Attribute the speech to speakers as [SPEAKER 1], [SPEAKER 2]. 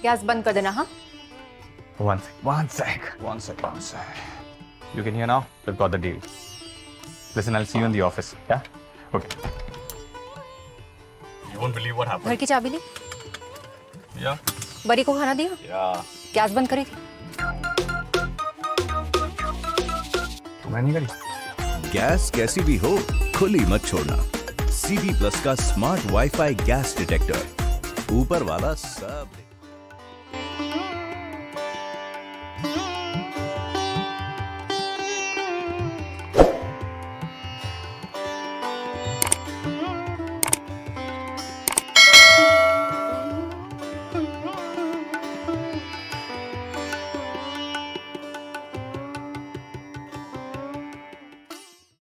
[SPEAKER 1] Gas बंद कर देना। हाँ,
[SPEAKER 2] One sec. You can hear now? We've got the deal. Listen, I'll see you in the office. Yeah? Okay. You won't believe what
[SPEAKER 1] घर
[SPEAKER 2] happened.
[SPEAKER 1] की चाबी ली,
[SPEAKER 2] Yeah?
[SPEAKER 1] बरी को खाना दिया,
[SPEAKER 2] Yeah.
[SPEAKER 1] गैस बंद करी थी।
[SPEAKER 2] मैं नहीं करी।
[SPEAKER 3] गैस कैसी भी हो खुली मत छोड़ना। CD+ का स्मार्ट वाईफाई गैस डिटेक्टर, ऊपर वाला सब